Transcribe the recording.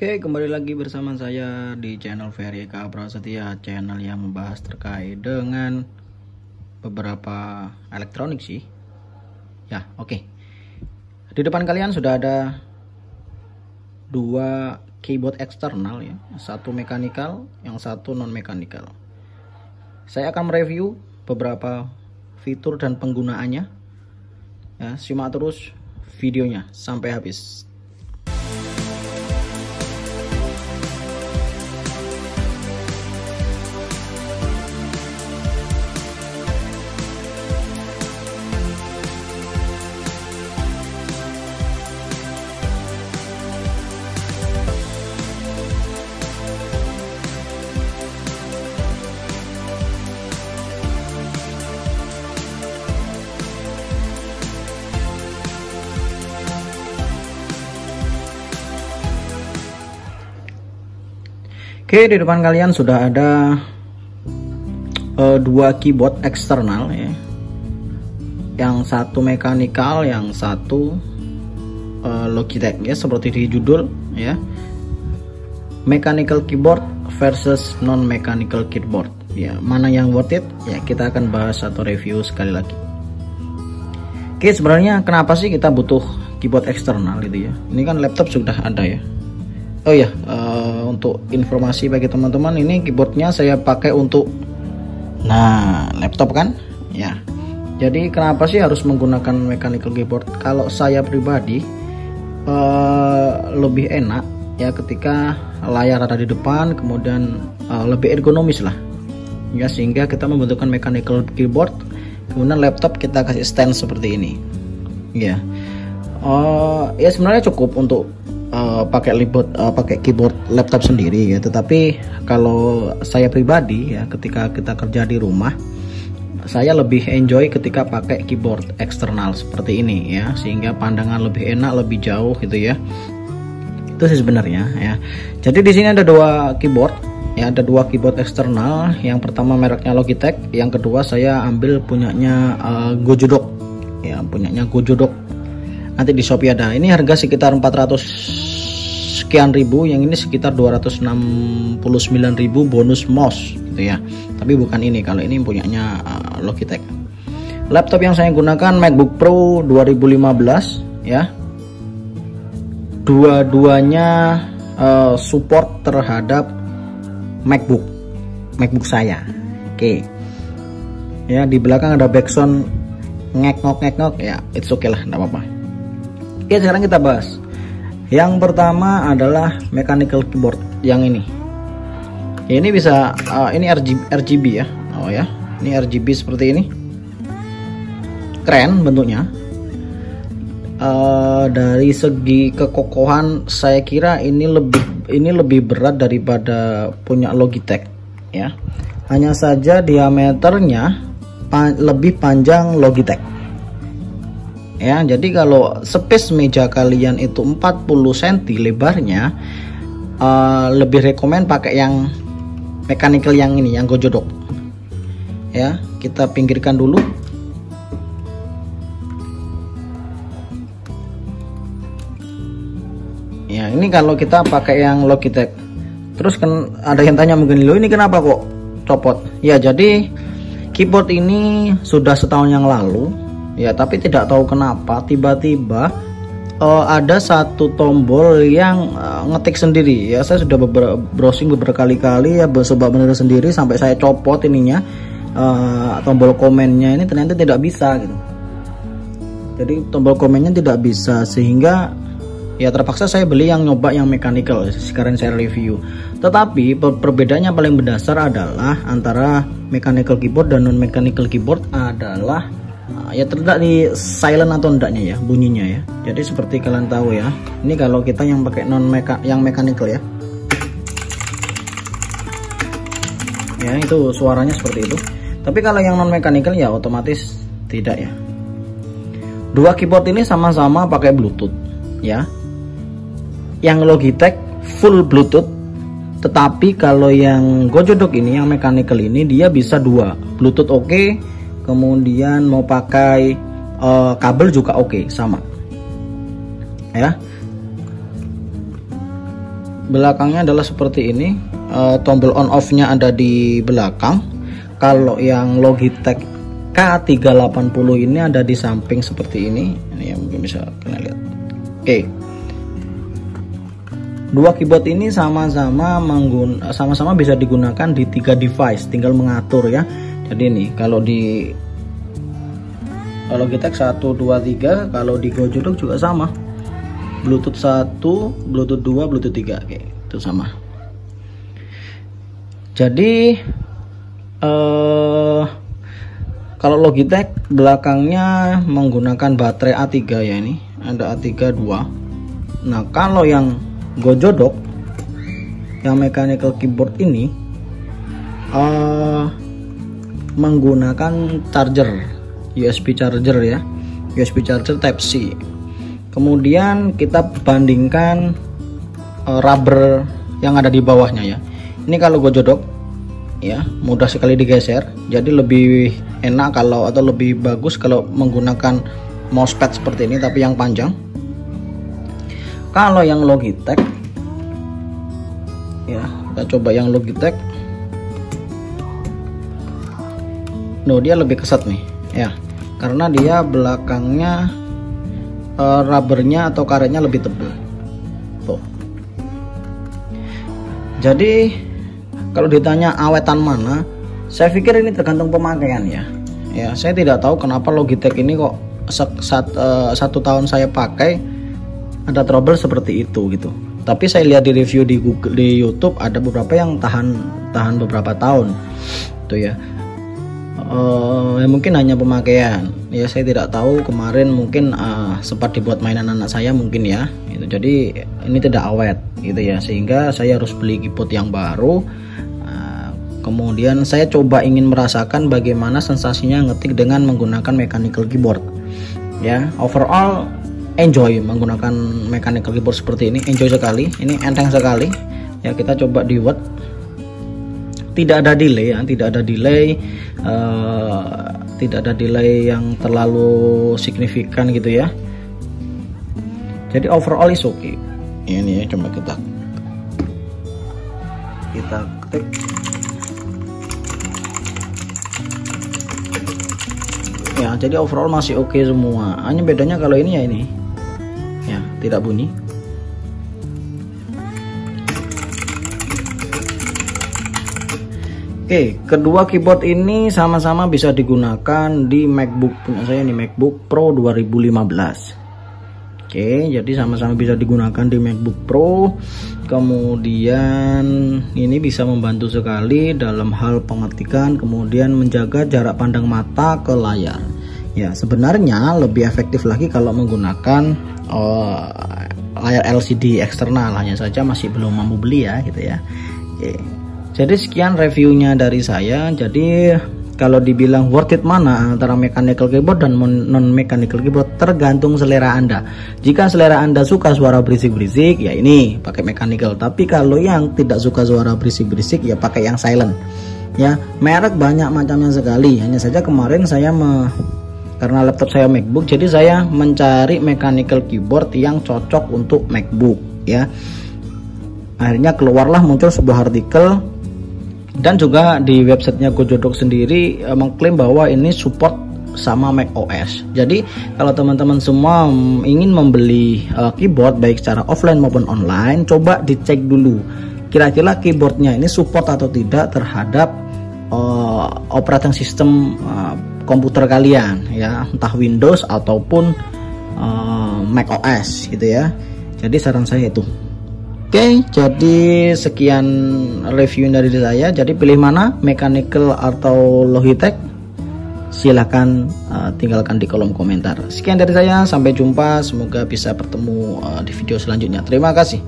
Oke, kembali lagi bersama saya di channel Ferry Eka Prasetya, channel yang membahas terkait dengan beberapa elektronik sih. Ya, oke. Di depan kalian sudah ada dua keyboard eksternal ya, satu mekanikal, yang satu non mekanikal. Saya akan mereview beberapa fitur dan penggunaannya. Ya, simak terus videonya sampai habis. Oke, di depan kalian sudah ada dua keyboard eksternal ya. Yang satu mekanikal, yang satu Logitech ya, seperti di judul ya. Mechanical keyboard versus non mechanical keyboard. Ya, mana yang worth it? Ya, kita akan bahas atau review sekali lagi. Oke, sebenarnya kenapa sih kita butuh keyboard eksternal gitu ya? Ini kan laptop sudah ada ya. Oh ya, untuk informasi bagi teman-teman, ini keyboardnya saya pakai untuk laptop kan ya. Jadi kenapa sih harus menggunakan mechanical keyboard? Kalau saya pribadi lebih enak ya ketika layar ada di depan, kemudian lebih ergonomis lah ya, sehingga kita membutuhkan mechanical keyboard, kemudian laptop kita kasih stand seperti ini ya. Ya sebenarnya cukup untuk pakai keyboard laptop sendiri ya, tetapi kalau saya pribadi ya, ketika kita kerja di rumah, saya lebih enjoy ketika pakai keyboard eksternal seperti ini ya, sehingga pandangan lebih enak, lebih jauh gitu ya. Itu sih sebenarnya ya. Jadi di sini ada dua keyboard ya, ada dua keyboard eksternal. Yang pertama mereknya Logitech, yang kedua saya ambil punyanya Gojodok ya, punyanya Gojodok. Nanti di Shopee ada. Ini harga sekitar 400 sekian ribu, yang ini sekitar 269.000 bonus mouse gitu ya. Tapi bukan ini, kalau ini punyanya Logitech. Laptop yang saya gunakan MacBook Pro 2015 ya. Dua-duanya support terhadap MacBook saya. Oke. Ya, di belakang ada backsound ngek-ngok ya, it's okay lah, enggak apa-apa. Oke, sekarang kita bahas. Yang pertama adalah mechanical keyboard yang ini. Ya, ini bisa ini RGB ya. Oh ya, ini RGB seperti ini. Keren bentuknya. Dari segi kekokohan saya kira ini lebih berat daripada punya Logitech ya. Hanya saja diameternya lebih panjang Logitech. Ya, jadi kalau space meja kalian itu 40 cm lebarnya, lebih rekomen pakai yang mechanical yang ini, yang Gojodok. Ya, kita pinggirkan dulu. Ya, ini kalau kita pakai yang Logitech. Terus kan ada yang tanya mungkin, lo ini kenapa kok copot? Ya, jadi keyboard ini sudah setahun yang lalu. Ya, tapi tidak tahu kenapa tiba-tiba ada satu tombol yang ngetik sendiri ya. Saya sudah browsing beberapa kali ya, coba bener sendiri sampai saya copot ininya, tombol komennya ini ternyata tidak bisa gitu. Jadi tombol komennya tidak bisa, sehingga ya terpaksa saya beli yang nyoba yang mechanical. Sekarang saya review. Tetapi perbedaannya paling mendasar adalah antara mechanical keyboard dan non mechanical keyboard adalah ya terletak di silent atau enggaknya ya, bunyinya ya. Jadi seperti kalian tahu ya, ini kalau kita yang pakai yang mechanical ya, ya itu suaranya seperti itu. Tapi kalau yang non mechanical ya otomatis tidak ya. Dua keyboard ini sama-sama pakai Bluetooth ya. Yang Logitech full Bluetooth, tetapi kalau yang Gojodok ini, yang mechanical ini, dia bisa dua Bluetooth oke. Kemudian mau pakai kabel juga oke, sama ya. belakangnya adalah seperti ini. Tombol on off nya ada di belakang. Kalau yang Logitech K380 ini ada di samping seperti ini. Ini yang mungkin bisa kalian lihat. Oke. Dua keyboard ini sama-sama bisa digunakan di 3 device, tinggal mengatur ya. Jadi ini kalau Logitech 1 2 3, kalau di GoJodok juga sama. Bluetooth 1, Bluetooth 2, Bluetooth 3. Oke, itu sama. Jadi kalau Logitech belakangnya menggunakan baterai A3 ya, ini ada A3 2. Nah, kalau yang GoJodok yang mechanical keyboard ini menggunakan charger USB charger ya, USB charger Type C. Kemudian kita bandingkan rubber yang ada di bawahnya ya. Ini kalau GoJodok ya mudah sekali digeser, jadi lebih enak atau lebih bagus kalau menggunakan mousepad seperti ini tapi yang panjang. Kalau yang Logitech ya, kita coba yang Logitech. Dia lebih kesat nih ya, karena dia belakangnya rubbernya atau karetnya lebih tebal tuh. Jadi kalau ditanya awetan mana, saya pikir ini tergantung pemakaian ya. Ya, saya tidak tahu kenapa Logitech ini kok satu tahun saya pakai ada trouble seperti itu gitu. Tapi saya lihat di review di YouTube ada beberapa yang tahan beberapa tahun tuh ya. Ya mungkin hanya pemakaian ya, saya tidak tahu. Kemarin mungkin sempat dibuat mainan anak saya mungkin ya itu, jadi ini tidak awet gitu ya, sehingga saya harus beli keyboard yang baru. Kemudian saya coba ingin merasakan bagaimana sensasinya ngetik dengan menggunakan mechanical keyboard ya. Overall enjoy menggunakan mechanical keyboard seperti ini, enjoy sekali, ini enteng sekali ya. Kita coba di Word, tidak ada delay ya, tidak ada delay yang terlalu signifikan gitu ya. Jadi overall is okay. Ini ya, coba kita ketik. Ya, jadi overall masih oke semua. Hanya bedanya kalau ini ya, ini ya tidak bunyi. Oke, kedua keyboard ini sama-sama bisa digunakan di MacBook punya saya, ini MacBook Pro 2015. Oke, jadi sama-sama bisa digunakan di MacBook Pro. Kemudian ini bisa membantu sekali dalam hal pengetikan, kemudian menjaga jarak pandang mata ke layar. Ya, sebenarnya lebih efektif lagi kalau menggunakan layar LCD eksternal, hanya saja masih belum mampu beli ya gitu ya. Oke. Jadi sekian reviewnya dari saya. Jadi kalau dibilang worth it mana antara mechanical keyboard dan non mechanical keyboard, tergantung selera Anda. Jika selera Anda suka suara berisik-berisik, ya ini pakai mechanical. Tapi kalau yang tidak suka suara berisik-berisik, ya pakai yang silent. Ya, merek banyak macamnya sekali. Hanya saja kemarin saya karena laptop saya MacBook, jadi saya mencari mechanical keyboard yang cocok untuk MacBook ya. Akhirnya keluarlah muncul sebuah artikel, dan juga di websitenya GoJodok sendiri mengklaim bahwa ini support sama macOS. Jadi kalau teman-teman semua ingin membeli keyboard baik secara offline maupun online, coba dicek dulu kira-kira keyboardnya ini support atau tidak terhadap operating system komputer kalian ya, entah Windows ataupun macOS gitu ya. Jadi saran saya itu. Oke, jadi sekian review dari saya. Jadi pilih mana, mechanical atau Logitech? Silahkan tinggalkan di kolom komentar. Sekian dari saya, sampai jumpa. Semoga bisa bertemu di video selanjutnya. Terima kasih.